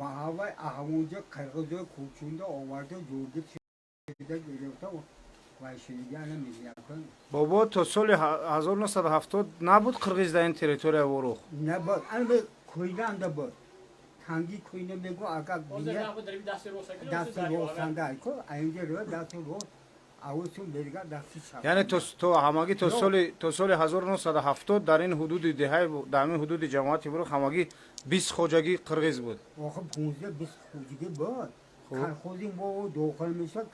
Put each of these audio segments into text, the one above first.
با هوای همونجا قرقیزای کوچونده آورده جورگی چیده گرفته و شنیدی الان میگن بابا تا سال 1970 نبود قرقیز در این تریتوریا وروخ؟ نبود البته کوینه هم بود تنگی کوینه میگو اگر بینه دست روسنده ای که اینجا رو دست روز اوسون برگرد دستی شد یعنی تو همگی تا سال 1970 در این حدود دهه در این حدود جماعت وروخ همگی 20 خوجگی قرقیز بود. آخه 15 20 خوجگی بود خودی ما داخل میشد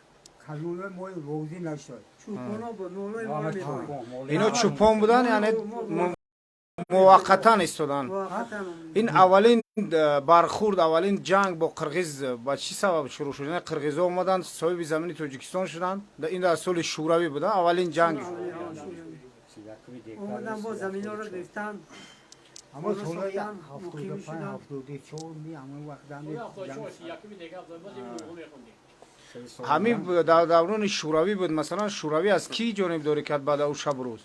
کلمه ما روزی نشد چوپانا بود نولای ما می‌خواد اینا چوپان بودن یعنی موقتا ایستادن. این اولین برخورد اولین جنگ با قرقیز با چی سبب شروع شد؟ یعنی قرقیزها اومدن صاحب زمین تاجیکستان شدن. این در سال شوروی بود اولین جنگ. اومدن با زمینا رو گرفتن. اما سال 75 74 می همون وقت همین در دوران شوروی بود. مثلا شوروی از کی جانبداری کرد بعد از شب روز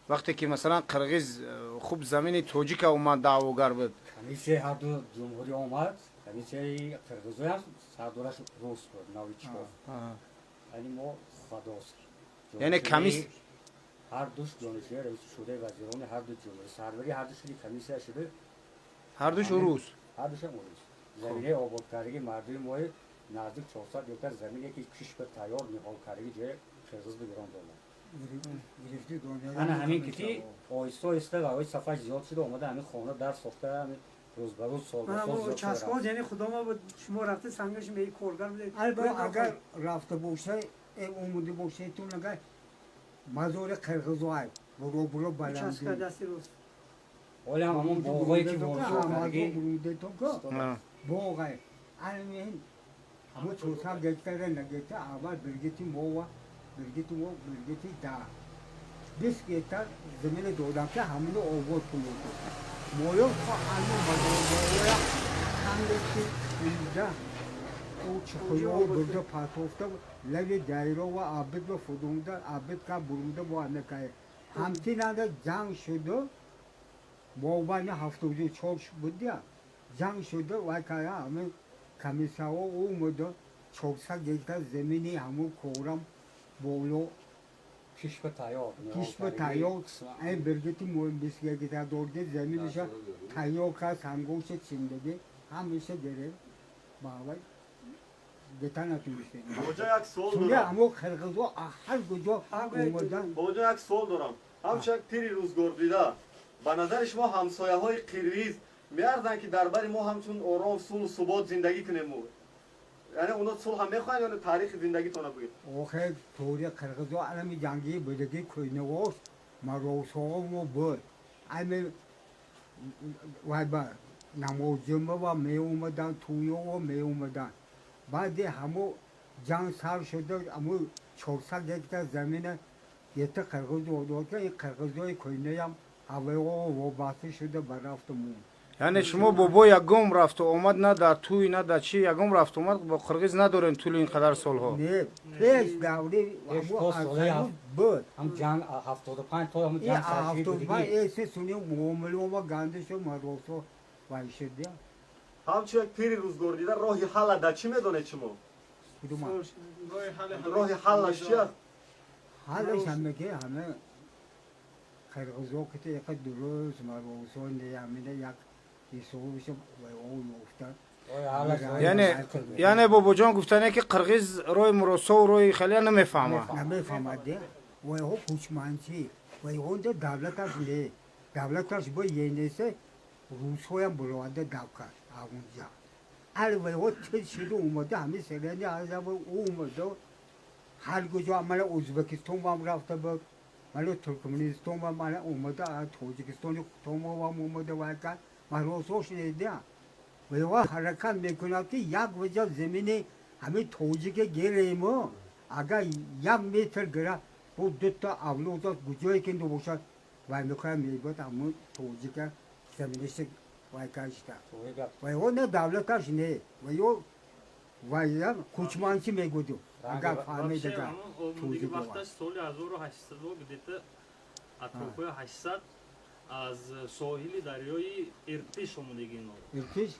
وقتی که مثلا قرقیز خوب زمین تاجیک اومد دعواگر بود؟ کمیسیه هر دو جمهوری اومد کمیسیه قرقیزی هم سردارش روز بود نویچ بود یعنی ما خداست یعنی کمیس هر دوش جانشین رئیس شده وزیران هر دو جمهوری سروری هر دوش کمیسیه شده هر دوش روز هر دوش روز زمینه آبادکاری مردم ما نزدیک 400 هکتار زمینی که کش به تیار نهال کاری جای قرقیز بگیران دادن انا همین کتی آیسته آیسته و آیسته صفحه زیاد شده اومده همین خانه در ساخته همین روز به روز سال به سال زیاد چسباز یعنی خدا ما بود شما رفته سنگش به کارگر بده اگر رفته باشه اومده باشه تو نگه مزار قرقیزای برو بلندی چسبه دستی روز ولی همون باقایی که موجود باقای همین همون چوسا گشتره نگشته اول برگیتی مو برگیتی دا 20 هکتار زمین دادم که همونو آورد کنید مویو تا همون مزار همدستی اینجا او چخویو برده پاتوفته لوی دایره و عبد و فدونده عبد که برونده با نکه همتی نده جنگ شده باوانی 74 بودی جنگ شده و که همه کمیسا و اومده 400 هکتار زمینی همون کورم بولو کش به تیار این برگتی مهم بسیار که در دورده زمینش تیار که سنگوش چندگی همیشه گره باوی گتا نتونسته بوجا یک سوال چونه دارم همون خلقزو هر کجا اومدن بوجا یک سوال دارم همچنین پیری روزگار دیده به نظر شما همسایه های قرقیز میاردن که در بر ما همچون آرام صلح و ثبات زندگی کنیم یعنی اونا صلح هم میخواین یا تاریخ زندگی تونه بگید آخه طوری قرقزو علمی جنگی بودگی کوینه واش مروسا و بود علمی وای با نمازجمه و می اومدن تویو و می اومدن بعد همو جنگ سر شده همو 400 هکتار زمین یه تا قرقزو داد که این قرقزوی کوینه هم هوای و وابسته شده برافت مون یعنی شما بابا یکم رفت و اومد نه در توی نه در چی یکم رفت اومد با قرقیز ندارین طول اینقدر سالها نه پیش دوری همو بود هم جنگ 75 تا هم جنگ سرشوی بودگی 75 ایسه سونیم معامله و گندش و مروسا وای شده همچنین پیری روزگار دیده راهی حل در چی میدونه شما راهی حلش چیه حالش همه که همه قرقزو که یک درست مروسا نیامینه یک حسابش و اون افتاد یعنی بابا جان گفتنه که قرقیز روی مروسا و روی خیلی نمیفهمه نمیفهمده و او کوچمانچی و اون دولتش نه دولتش با یه نیسته روس‌ها هم براده داکر اونجا البته او چه شده اومده همه سرانی از اومده هر کجا عمل ازبکستان هم رفته بود مال ترکمنستان هم مال اومده تاجیکستان هم اومده واقعا مروساش نیده و او حرکت میکنه که یک وجه زمین همه تاجیک گیریم اگر 1 متر گره بود 2 تا اولاد کجایی که دو باشد و میکنه میگوید همون تاجیک زمینش وایکاشتا و او نه دولتش نه و او وایدم کوچمانچی میگودو اگر فهمیده که دیگه وقتش سال 1800 بودیده اطرافای 800 аз соҳили дарёи Иртиш омадагӣ ино. Иртиш?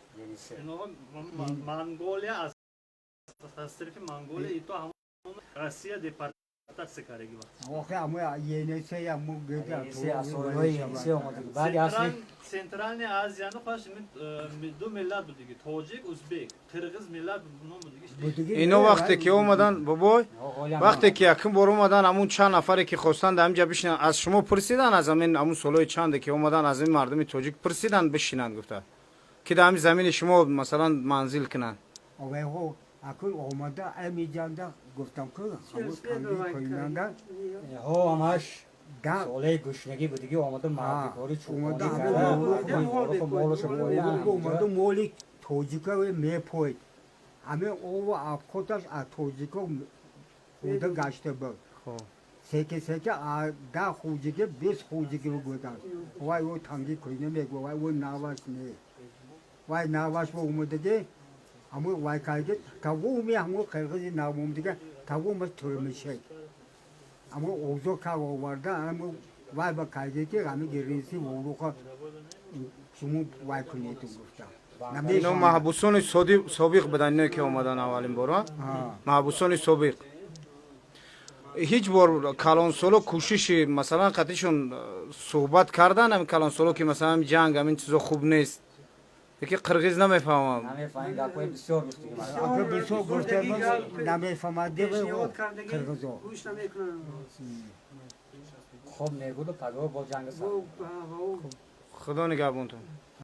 Ино Монголия аз тарафи Монголия ито ҳамон Россия депортация кардаги вақт. Охе аму енесе аму геда. Центральная Азияны хош ду миллат будиги. Тоҷик, узбек, қирғиз миллат ном будиги. اینا وقتی که اومدن بابای وقتی که یکم بار اومدن همون چند نفری که خواستن همینجا بشینن از شما پرسیدن از همون سالای چنده که اومدن از این مردم تاجیک پرسیدن بشینن گفته که در همین زمین شما مثلا منزل کنن اوه هو اکل اومده امیجانده گفتم که همون تنگی کویننده ها همش دا ساله گشنگی بودگی آمده مردی کاری اومده چوبانی اومده مولی توجیکا و میپوید همه او افکوتاش از توجیکا خورده گشته بود سکه ده خوجیگه 20 خوجیگه رو بودن وای او تنگی کوینه میگو وای او نواش نه وای نواش با اومده همون وای کارگه تا او می همون قرقزی ناموم دیگه تا او مش طور میشه اما اوزو کار آورده اما وای با کارگه که همه گریزی وروخ شما وای کنید گفتم اینا محبوسان سابق بدن اینایی که اومدن اولین بار محبوسان سابق هیچ بار کلانسولو کوشش مثلا قطعشون صحبت کردن هم کلانسولو که مثلا جنگ همین چیزا خوب نیست یکی قرغیز نمیفهمم نمیفهمم گپای بسیار گفتگی آخه بسیار گفته نمیفهمده و قرغزا گوش نمیکنن خب نگود و پدر با جنگ سر خدا نگهبانتون